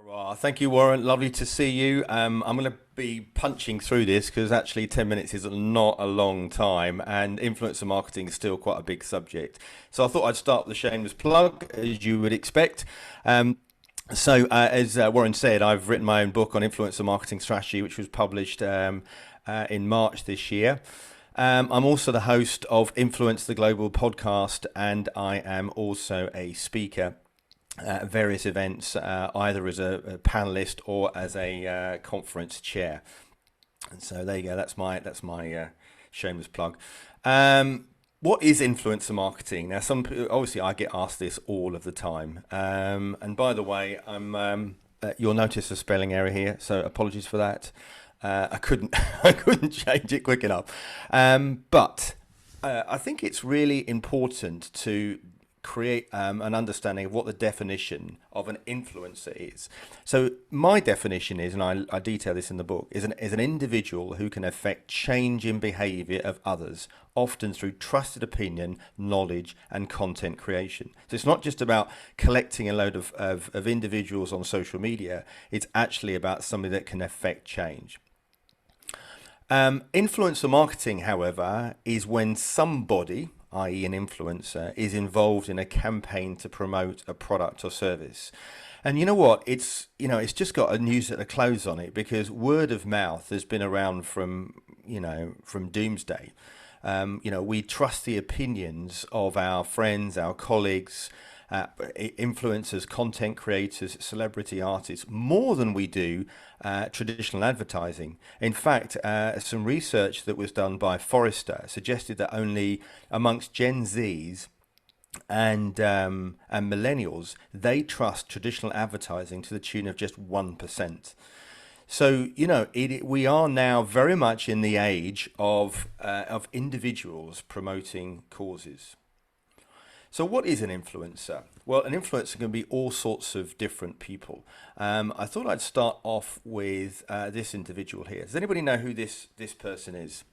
Well, thank you, Warren. Lovely to see you. I'm going to be punching through this because actually 10 minutes is not a long time, and influencer marketing is still quite a big subject. So I thought I'd start with a shameless plug, as you would expect. As Warren said, I've written my own book on influencer marketing strategy, which was published in March this year. I'm also the host of Influence the Global podcast, and I am also a speaker at various events, either as a panelist or as a conference chair. And so there you go. That's my shameless plug. What is influencer marketing? Now, obviously I get asked this all of the time. And by the way, you'll notice a spelling error here, so apologies for that. I couldn't I couldn't change it quick enough. But I think it's really important to create an understanding of what the definition of an influencer is. So my definition is, and I detail this in the book, is an individual who can affect change in behavior of others, often through trusted opinion, knowledge, and content creation. So it's not just about collecting a load of individuals on social media. It's actually about somebody that can affect change. Influencer marketing, however, is when somebody, i.e. an influencer, is involved in a campaign to promote a product or service. And you know what? It's just got a newsletter close on it, because word of mouth has been around from doomsday. We trust the opinions of our friends, our colleagues, influencers, content creators, celebrity artists, more than we do traditional advertising. In fact, some research that was done by Forrester suggested that only amongst Gen Zs and millennials, they trust traditional advertising to the tune of just 1%. So, we are now very much in the age of individuals promoting causes. So what is an influencer? Well, an influencer can be all sorts of different people. I thought I'd start off with this individual here. Does anybody know who this person is?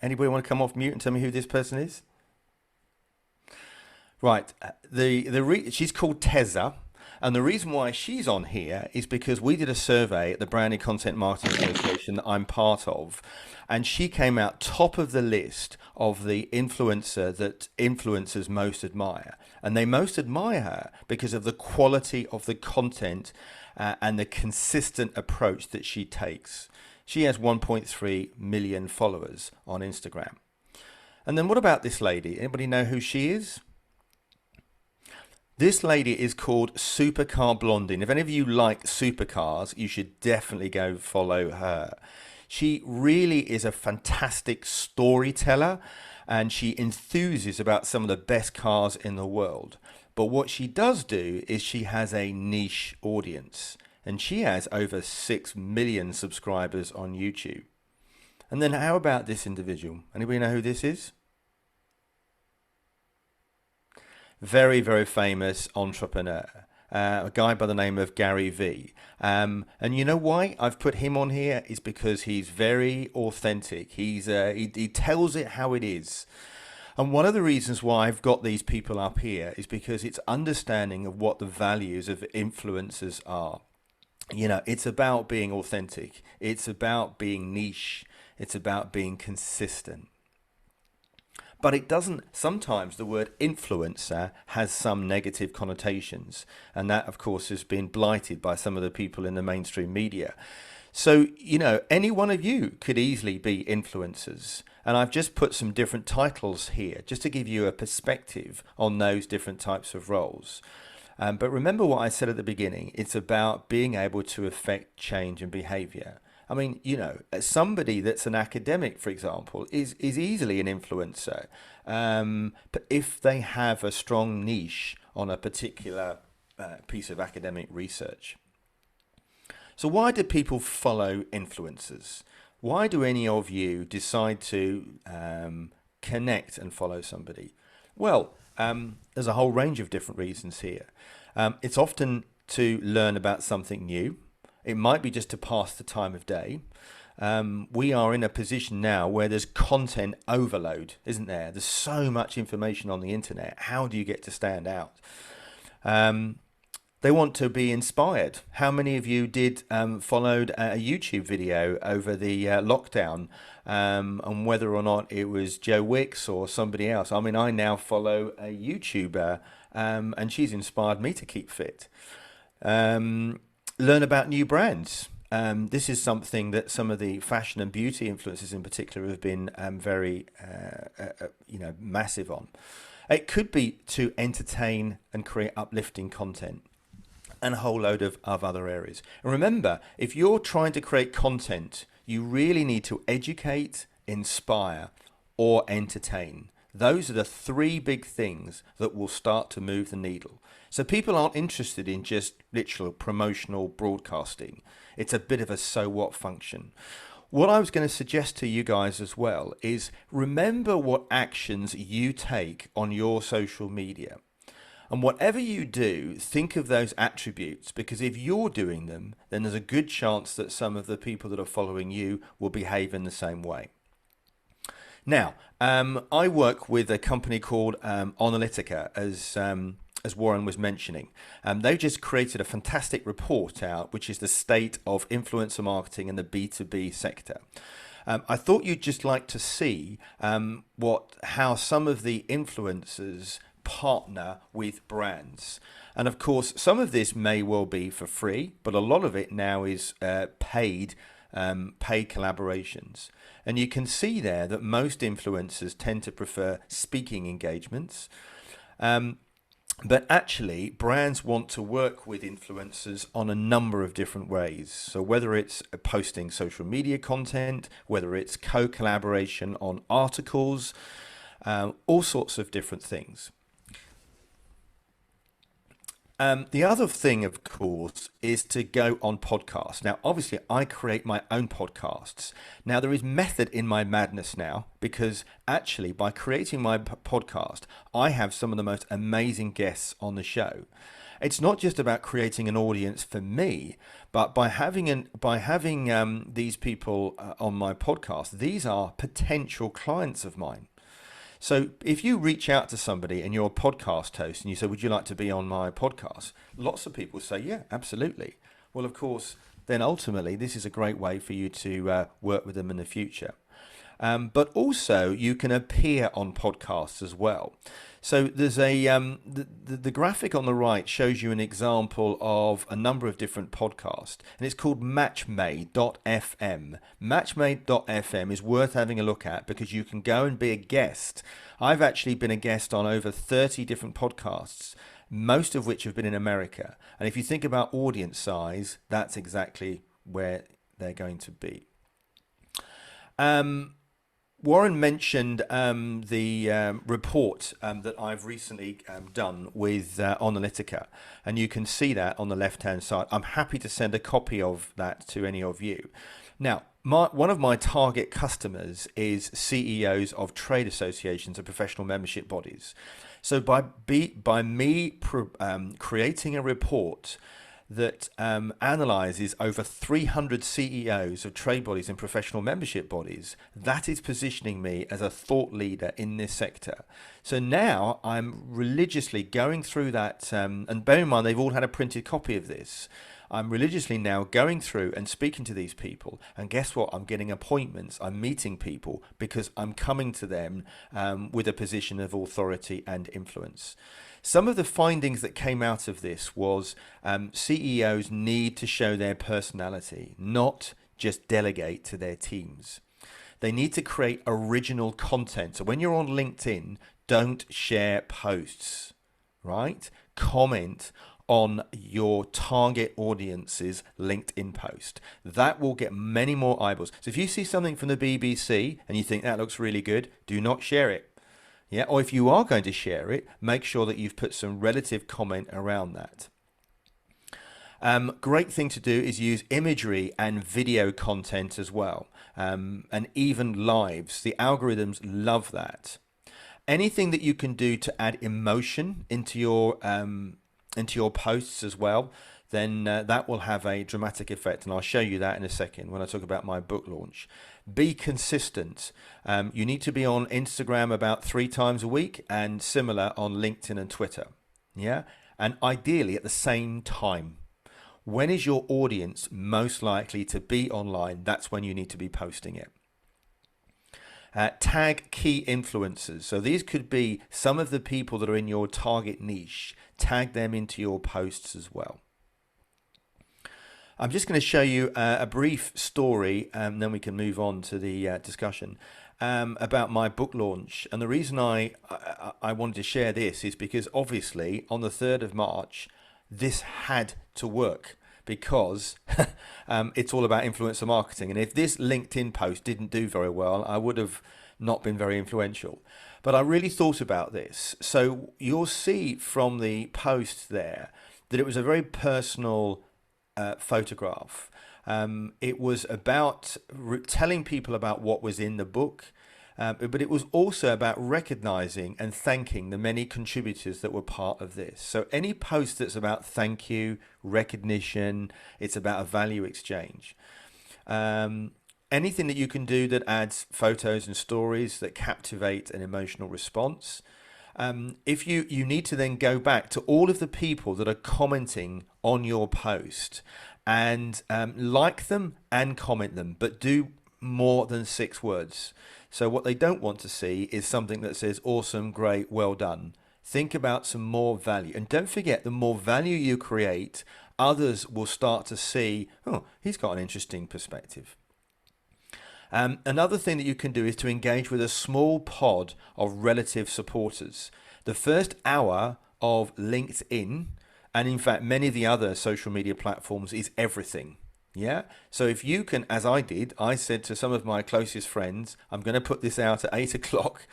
Anybody want to come off mute and tell me who this person is? Right. She's called Teza. And the reason why she's on here is because we did a survey at the Branding Content Marketing Association that I'm part of, and she came out top of the list of the influencer that influencers most admire. And they most admire her because of the quality of the content and the consistent approach that she takes. She has 1.3 million followers on Instagram. And then what about this lady? Anybody know who she is? This lady is called Supercar Blondie. If any of you like supercars, you should definitely go follow her. She really is a fantastic storyteller, and she enthuses about some of the best cars in the world. But what she does do is she has a niche audience, and she has over 6 million subscribers on YouTube. And then how about this individual? Anybody know who this is? Very, very famous entrepreneur, a guy by the name of Gary V. And you know why I've put him on here is because he's very authentic. He tells it how it is. And one of the reasons why I've got these people up here is because it's understanding of what the values of influencers are. It's about being authentic. It's about being niche. It's about being consistent. But it doesn't, sometimes the word influencer has some negative connotations. And that, of course, has been blighted by some of the people in the mainstream media. So, any one of you could easily be influencers. And I've just put some different titles here just to give you a perspective on those different types of roles. But remember what I said at the beginning. It's about being able to affect change and behavior. I mean, somebody that's an academic, for example, is easily an influencer. But if they have a strong niche on a particular piece of academic research. So why do people follow influencers? Why do any of you decide to connect and follow somebody? Well, there's a whole range of different reasons here. It's often to learn about something new. It might be just to pass the time of day. We are in a position now where there's content overload, isn't there? There's so much information on the internet. How do you get to stand out? They want to be inspired. How many of you did followed a YouTube video over the lockdown, and whether or not it was Joe Wicks or somebody else? I mean, I now follow a YouTuber, and she's inspired me to keep fit. Learn about new brands. This is something that some of the fashion and beauty influencers in particular have been very, massive on. It could be to entertain and create uplifting content, and a whole load of other areas. And remember, if you're trying to create content, you really need to educate, inspire, or entertain. Those are the three big things that will start to move the needle. So people aren't interested in just literal promotional broadcasting. It's a bit of a so what function. What I was going to suggest to you guys as well is remember what actions you take on your social media. And whatever you do, think of those attributes, because if you're doing them, then there's a good chance that some of the people that are following you will behave in the same way. Now, I work with a company called Analytica, as Warren was mentioning. They've just created a fantastic report out, which is the state of influencer marketing in the B2B sector. I thought you'd just like to see how some of the influencers partner with brands. And of course, some of this may well be for free, but a lot of it now is paid collaborations. And you can see there that most influencers tend to prefer speaking engagements. But actually, brands want to work with influencers on a number of different ways. So whether it's posting social media content, whether it's co-collaboration on articles, all sorts of different things. The other thing, of course, is to go on podcasts. Now, obviously, I create my own podcasts. Now, there is method in my madness now, because actually, by creating my podcast, I have some of the most amazing guests on the show. It's not just about creating an audience for me, but by having these people on my podcast, these are potential clients of mine. So if you reach out to somebody and you're a podcast host and you say, would you like to be on my podcast? Lots of people say, yeah, absolutely. Well, of course, then ultimately, this is a great way for you to work with them in the future. But also you can appear on podcasts as well. So there's the graphic on the right shows you an example of a number of different podcasts, and it's called Matchmade.fm. Matchmade.fm is worth having a look at because you can go and be a guest. I've actually been a guest on over 30 different podcasts, most of which have been in America. And if you think about audience size, that's exactly where they're going to be. Warren mentioned the report that I've recently done with Analytica, and you can see that on the left-hand side. I'm happy to send a copy of that to any of you. Now, one of my target customers is CEOs of trade associations and professional membership bodies. So by me creating a report that analyzes over 300 CEOs of trade bodies and professional membership bodies, that is positioning me as a thought leader in this sector. So now I'm religiously going through that, and bear in mind they've all had a printed copy of this. I'm religiously now going through and speaking to these people, and guess what? I'm getting appointments, I'm meeting people because I'm coming to them with a position of authority and influence. Some of the findings that came out of this was CEOs need to show their personality, not just delegate to their teams. They need to create original content. So when you're on LinkedIn, don't share posts, right? Comment on your target audience's LinkedIn post. That will get many more eyeballs. So if you see something from the BBC and you think that looks really good, do not share it. Yeah, or if you are going to share it, make sure that you've put some relative comment around that. Great thing to do is use imagery and video content as well, and even lives. The algorithms love that. Anything that you can do to add emotion into your posts as well, then that will have a dramatic effect. And I'll show you that in a second when I talk about my book launch. Be consistent. You need to be on Instagram about 3 times a week and similar on LinkedIn and Twitter. Yeah. and ideally at the same time. When is your audience most likely to be online? That's when you need to be posting it. Tag key influencers. So these could be some of the people that are in your target niche. Tag them into your posts as well. I'm just going to show you a brief story, and then we can move on to the discussion about my book launch. And the reason I wanted to share this is because obviously on the 3rd of March, this had to work, because it's all about influencer marketing. And if this LinkedIn post didn't do very well, I would have not been very influential. But I really thought about this. So you'll see from the post there that it was a very personal photograph. It was about telling people about what was in the book, but it was also about recognizing and thanking the many contributors that were part of this. So any post that's about thank you, recognition, it's about a value exchange. Anything that you can do that adds photos and stories that captivate an emotional response. If you need to then go back to all of the people that are commenting on your post and like them and comment them, but do more than 6 words. So what they don't want to see is something that says awesome, great, well done. Think about some more value. And don't forget, the more value you create, others will start to see, oh, he's got an interesting perspective. Another thing that you can do is to engage with a small pod of relative supporters. The first hour of LinkedIn, and in fact many of the other social media platforms, is everything. Yeah. So if you can, as I did, I said to some of my closest friends, I'm going to put this out at 8 o'clock.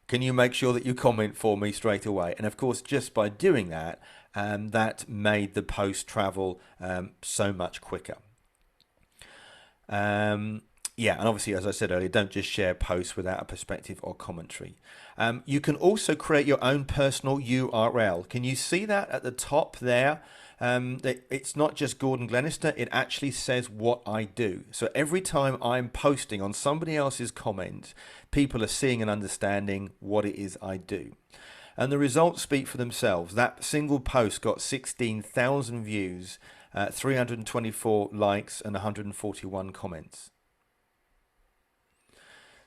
Can you make sure that you comment for me straight away? And of course, just by doing that, that made the post travel so much quicker. Yeah, and obviously, as I said earlier, don't just share posts without a perspective or commentary. You can also create your own personal URL. Can you see that at the top there? It's not just Gordon Glenister, it actually says what I do. So every time I'm posting on somebody else's comment, people are seeing and understanding what it is I do. And the results speak for themselves. That single post got 16,000 views, 324 likes, and 141 comments.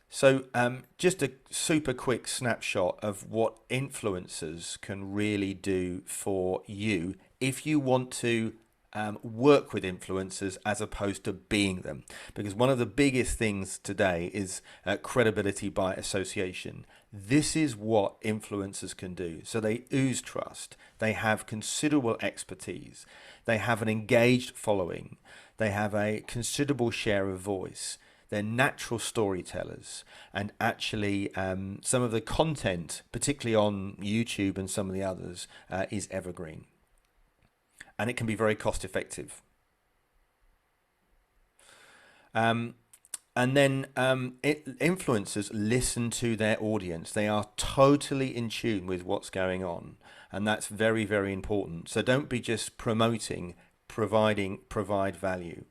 So just a super quick snapshot of what influencers can really do for you if you want to work with influencers as opposed to being them. Because one of the biggest things today is credibility by association. This is what influencers can do. So they ooze trust. They have considerable expertise. They have an engaged following. They have a considerable share of voice. They're natural storytellers, and actually some of the content, particularly on YouTube and some of the others, is evergreen. And it can be very cost effective. And then influencers listen to their audience. They are totally in tune with what's going on. And that's very, very important. So don't be just promoting, provide value.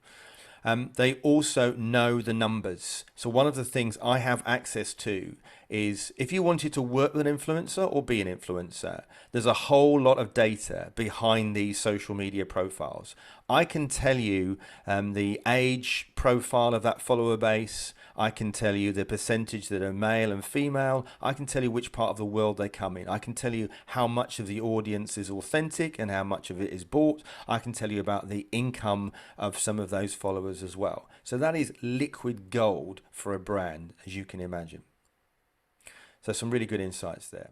They also know the numbers. So one of the things I have access to is if you wanted to work with an influencer or be an influencer, there's a whole lot of data behind these social media profiles. I can tell you the age profile of that follower base. I can tell you the percentage that are male and female. I can tell you which part of the world they come in. I can tell you how much of the audience is authentic and how much of it is bought. I can tell you about the income of some of those followers as well. So that is liquid gold for a brand, as you can imagine. So some really good insights there.